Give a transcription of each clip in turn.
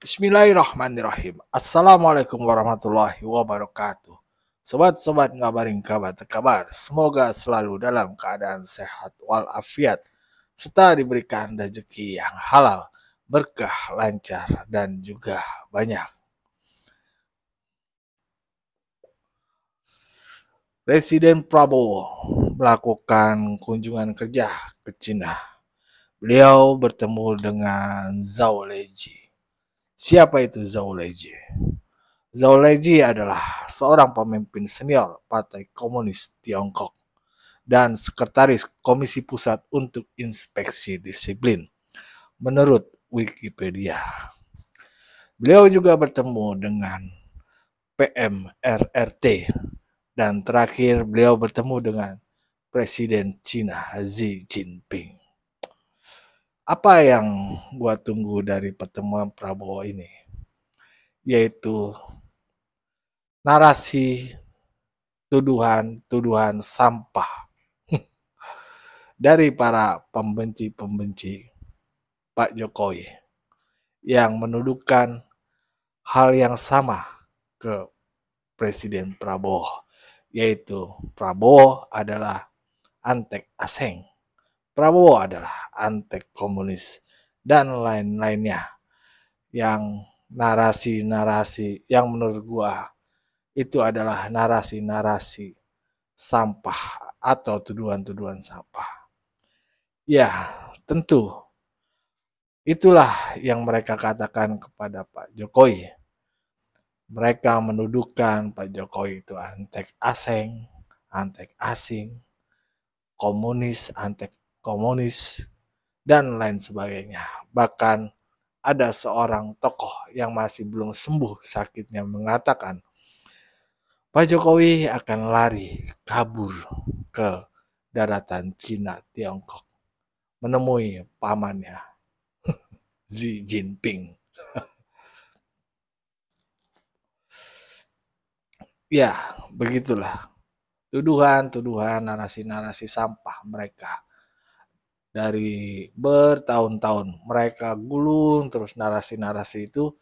Bismillahirrahmanirrahim. Assalamualaikum warahmatullahi wabarakatuh. Sobat-sobat ngabarin kabar terkabar. Semoga selalu dalam keadaan sehat walafiat serta diberikan rezeki yang halal, berkah, lancar dan juga banyak. Presiden Prabowo melakukan kunjungan kerja ke Cina. Beliau bertemu dengan Zhao Leji. Siapa itu Zhao Leji? Zhao Leji adalah seorang pemimpin senior Partai Komunis Tiongkok dan sekretaris Komisi Pusat untuk Inspeksi Disiplin, menurut Wikipedia. Beliau juga bertemu dengan PM RRT dan terakhir beliau bertemu dengan Presiden Cina Xi Jinping. Apa yang gua tunggu dari pertemuan Prabowo ini? Yaitu narasi tuduhan-tuduhan sampah dari para pembenci-pembenci Pak Jokowi yang menuduhkan hal yang sama ke Presiden Prabowo, yaitu Prabowo adalah antek asing, Prabowo adalah antek komunis, dan lain-lainnya, yang narasi-narasi yang menurut gua itu adalah narasi-narasi sampah atau tuduhan-tuduhan sampah. Ya, tentu itulah yang mereka katakan kepada Pak Jokowi. Mereka menuduhkan Pak Jokowi itu antek asing, komunis, antek komunis, dan lain sebagainya. Bahkan ada seorang tokoh yang masih belum sembuh sakitnya mengatakan Pak Jokowi akan lari kabur ke daratan Cina Tiongkok menemui pamannya Xi Jinping. Ya, begitulah tuduhan-tuduhan, narasi-narasi sampah mereka. Dari bertahun-tahun mereka gulung terus narasi-narasi itu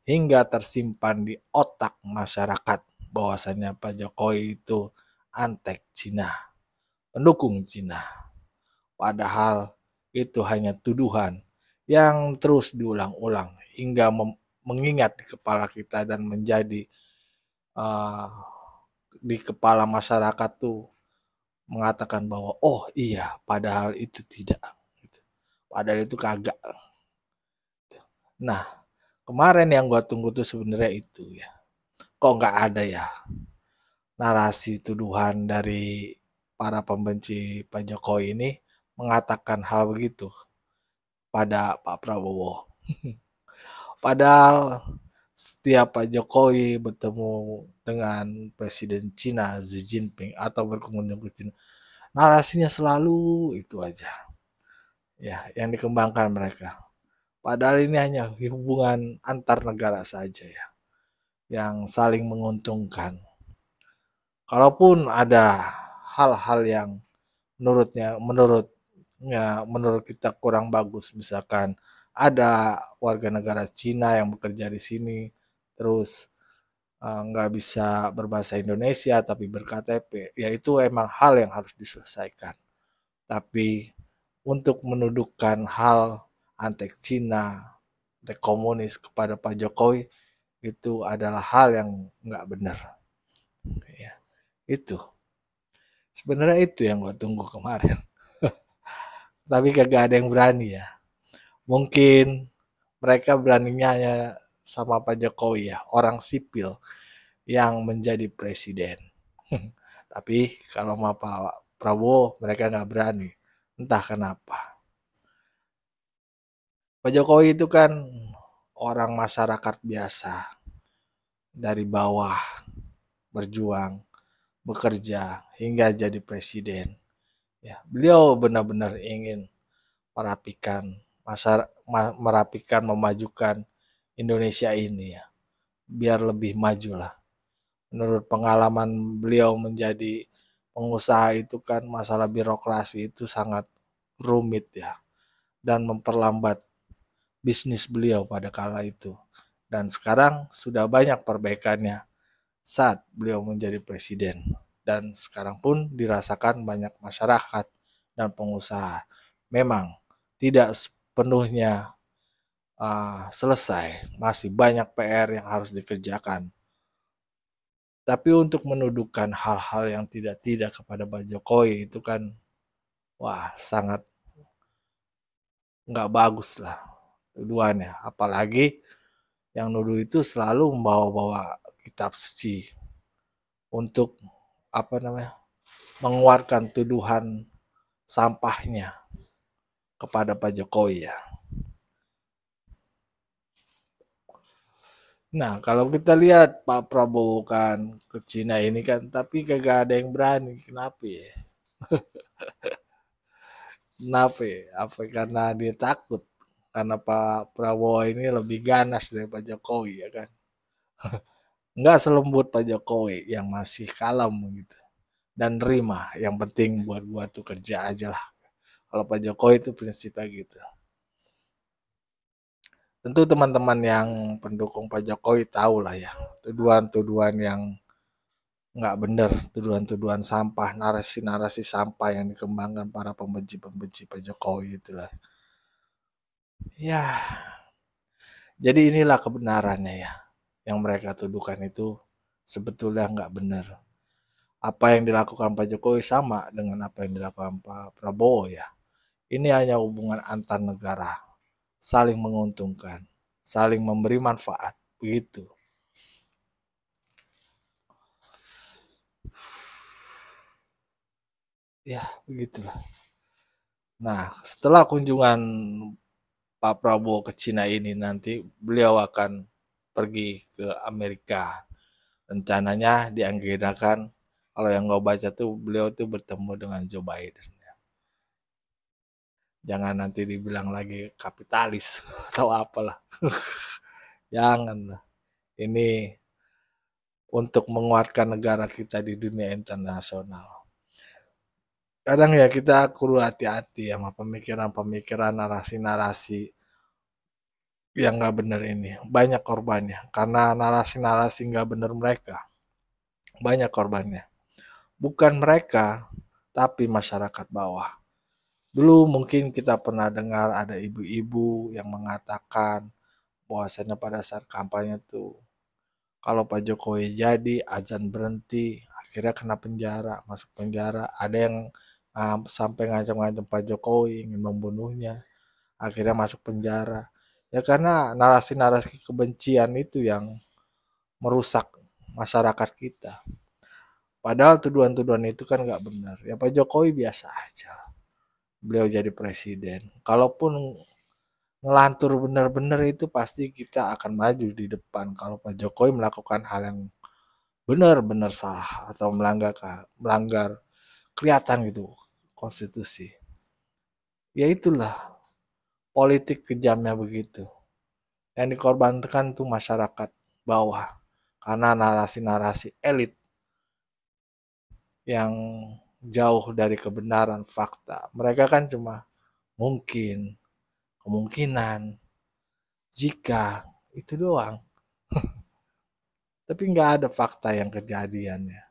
hingga tersimpan di otak masyarakat bahwasanya Pak Jokowi itu antek Cina, pendukung Cina. Padahal itu hanya tuduhan yang terus diulang-ulang hingga mengingat di kepala kita dan menjadi uh, di kepala masyarakat tuh mengatakan bahwa oh iya padahal itu tidak, padahal itu kagak. Nah, kemarin yang gua tunggu tuh sebenarnya itu ya, kok nggak ada ya narasi tuduhan dari para pembenci Pak Jokowi ini mengatakan hal begitu pada Pak Prabowo. Padahal setiap Pak Jokowi bertemu dengan Presiden Cina Xi Jinping atau berkunjung ke Cina, narasinya selalu itu aja. Ya, yang dikembangkan mereka. Padahal ini hanya hubungan antar negara saja ya, yang saling menguntungkan. Kalaupun ada hal-hal yang menurut kita kurang bagus, misalkan ada warga negara Cina yang bekerja di sini terus nggak bisa berbahasa Indonesia tapi berKTP, ya itu emang hal yang harus diselesaikan. Tapi untuk menuduhkan hal antek Cina, antek komunis kepada Pak Jokowi itu adalah hal yang nggak benar. Ya, itu sebenarnya itu yang gue tunggu kemarin. Tapi kagak ada yang berani ya. Mungkin mereka beraninya hanya sama Pak Jokowi ya, orang sipil yang menjadi presiden. Tapi kalau sama Pak Prabowo mereka nggak berani. Entah kenapa. Pak Jokowi itu kan orang masyarakat biasa dari bawah berjuang, bekerja hingga jadi presiden. Ya, beliau benar-benar ingin merapikan, memajukan Indonesia ini ya, biar lebih maju lah. Menurut pengalaman beliau menjadi pengusaha itu kan masalah birokrasi itu sangat rumit ya dan memperlambat bisnis beliau pada kala itu. Dan sekarang sudah banyak perbaikannya saat beliau menjadi presiden. Dan sekarang pun dirasakan banyak masyarakat dan pengusaha. Memang tidak sepenuhnya selesai, masih banyak PR yang harus dikerjakan. Tapi untuk menuduhkan hal-hal yang tidak-tidak kepada Pak Jokowi itu kan, wah sangat nggak bagus lah tuduhannya. Apalagi yang nuduh itu selalu membawa-bawa kitab suci untuk apa namanya mengeluarkan tuduhan sampahnya kepada Pak Jokowi ya. Nah, kalau kita lihat Pak Prabowo kan ke Cina ini kan, tapi kagak ada yang berani. Kenapa ya? Kenapa ya? Apa karena dia takut? Karena Pak Prabowo ini lebih ganas dari Pak Jokowi ya kan? Nggak selembut Pak Jokowi yang masih kalem gitu. Dan terima, yang penting buat gua tuh kerja aja lah. Kalau Pak Jokowi itu prinsipnya gitu. Tentu teman-teman yang pendukung Pak Jokowi tahu lah ya, tuduhan-tuduhan yang nggak benar, tuduhan-tuduhan sampah, narasi-narasi sampah yang dikembangkan para pembenci-pembenci Pak Jokowi itulah. Ya, jadi inilah kebenarannya ya. Yang mereka tuduhkan itu sebetulnya nggak benar. Apa yang dilakukan Pak Jokowi sama dengan apa yang dilakukan Pak Prabowo ya. Ini hanya hubungan antar negara, saling menguntungkan, saling memberi manfaat, begitu. Ya, begitulah. Nah, setelah kunjungan Pak Prabowo ke Cina ini nanti beliau akan pergi ke Amerika. Rencananya diagendakan kalau yang gue baca tuh beliau tuh bertemu dengan Joe Biden. Jangan nanti dibilang lagi kapitalis atau apalah. Jangan. Ini untuk menguatkan negara kita di dunia internasional. Kadang ya kita perlu hati-hati sama pemikiran-pemikiran narasi-narasi yang nggak benar ini. Banyak korbannya. Karena narasi-narasi nggak benar mereka. Banyak korbannya. Bukan mereka, tapi masyarakat bawah. Dulu mungkin kita pernah dengar ada ibu-ibu yang mengatakan bahwasannya pada saat kampanye tuh kalau Pak Jokowi jadi azan berhenti, akhirnya kena penjara, masuk penjara. Ada yang sampai ngancam-ngancam Pak Jokowi ingin membunuhnya, akhirnya masuk penjara. Ya karena narasi-narasi kebencian itu yang merusak masyarakat kita. Padahal tuduhan-tuduhan itu kan nggak benar. Ya Pak Jokowi biasa aja. Beliau jadi presiden. Kalaupun ngelantur benar-benar itu pasti kita akan maju di depan. Kalau Pak Jokowi melakukan hal yang benar-benar salah atau melanggar kelihatan gitu konstitusi. Ya itulah politik kejamnya begitu. Yang dikorbankan tuh masyarakat bawah karena narasi-narasi elit yang jauh dari kebenaran fakta. Mereka kan cuma mungkin, kemungkinan, jika, itu doang. Tapi nggak ada fakta yang kejadiannya.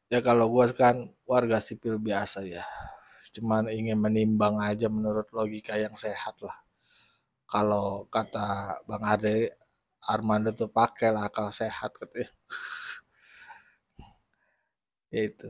Ya kalau gue kan warga sipil biasa ya. Cuman ingin menimbang aja menurut logika yang sehat lah. Kalau kata Bang Ade, Armando tuh pakai lah akal sehat katanya. Ya itu.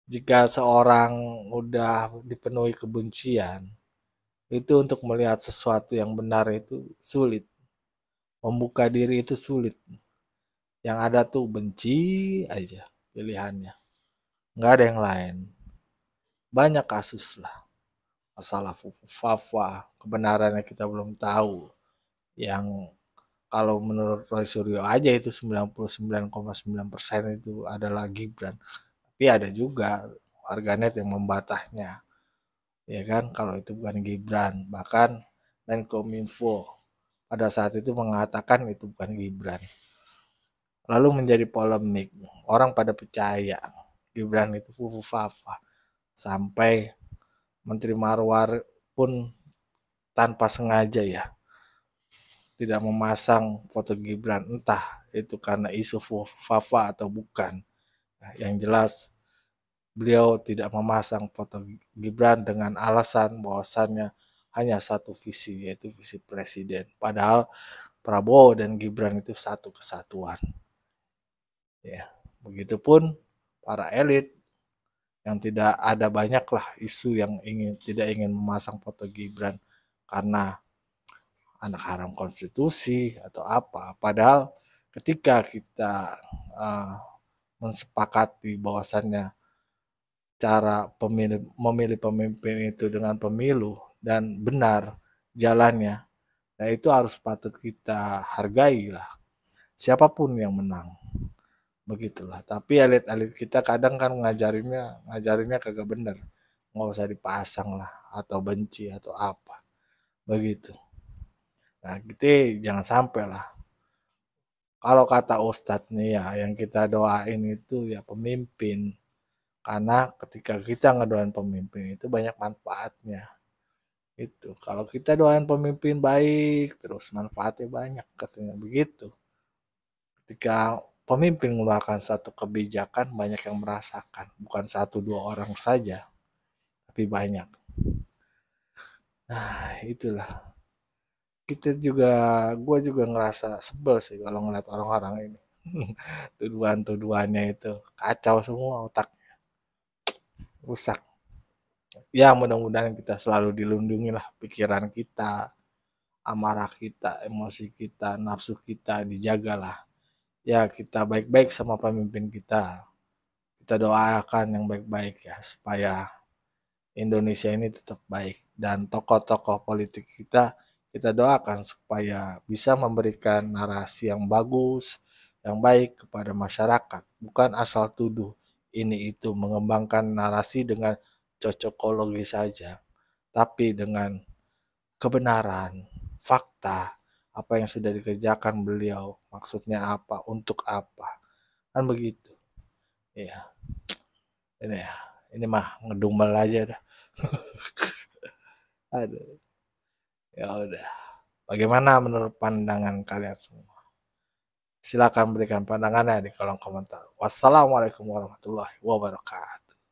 Jika seorang udah dipenuhi kebencian, itu untuk melihat sesuatu yang benar itu sulit. Membuka diri itu sulit. Yang ada tuh benci aja pilihannya. Nggak ada yang lain. Banyak kasus lah. Masalah Fafa, kebenarannya kita belum tahu. Yang kalau menurut Roy Suryo aja itu 99,9% itu adalah Gibran. Tapi ada juga warganet yang membatahnya. Ya kan, kalau itu bukan Gibran. Bahkan Menkominfo pada saat itu mengatakan itu bukan Gibran. Lalu menjadi polemik. Orang pada percaya Gibran itu Fufu Fafa. Sampai Menteri Marwar pun tanpa sengaja ya tidak memasang foto Gibran, entah itu karena isu Fafa atau bukan. Nah, yang jelas beliau tidak memasang foto Gibran dengan alasan bahwasannya hanya satu visi, yaitu visi presiden. Padahal Prabowo dan Gibran itu satu kesatuan. Ya, begitupun para elit yang tidak ada banyaklah isu yang tidak ingin memasang foto Gibran karena anak haram konstitusi atau apa. Padahal ketika kita uh, mensepakati bahwasannya cara memilih pemimpin itu dengan pemilu dan benar jalannya, nah itu harus patut kita hargai lah. Siapapun yang menang, begitulah. Tapi elit-elit kita kadang kan ngajarinnya kagak bener. Nggak usah dipasang lah, atau benci atau apa, begitu. Nah, gitu jangan sampai lah. Kalau kata Ustadz nih ya, yang kita doain itu ya pemimpin. Karena ketika kita ngedoain pemimpin itu banyak manfaatnya. Itu. Kalau kita doain pemimpin baik, terus manfaatnya banyak katanya begitu. Ketika pemimpin mengeluarkan satu kebijakan, banyak yang merasakan. Bukan satu dua orang saja, tapi banyak. Nah, itulah. Gue juga ngerasa sebel sih kalau ngeliat orang-orang ini. Tuduhan-tuduhannya itu kacau semua otak, rusak. Ya mudah-mudahan kita selalu dilindungi lah pikiran kita, amarah kita, emosi kita, nafsu kita dijagalah. Ya kita baik-baik sama pemimpin kita. Kita doakan yang baik-baik ya supaya Indonesia ini tetap baik dan tokoh-tokoh politik kita doakan supaya bisa memberikan narasi yang bagus, yang baik kepada masyarakat, bukan asal tuduh ini itu mengembangkan narasi dengan cocokologi saja, tapi dengan kebenaran, fakta, apa yang sudah dikerjakan beliau, maksudnya apa, untuk apa, kan begitu. Iya, ini ya, ini mah ngedumel aja dah. Aduh, ya udah. Bagaimana menurut pandangan kalian semua? Silakan berikan pandangannya di kolom komentar. Wassalamualaikum warahmatullahi wabarakatuh.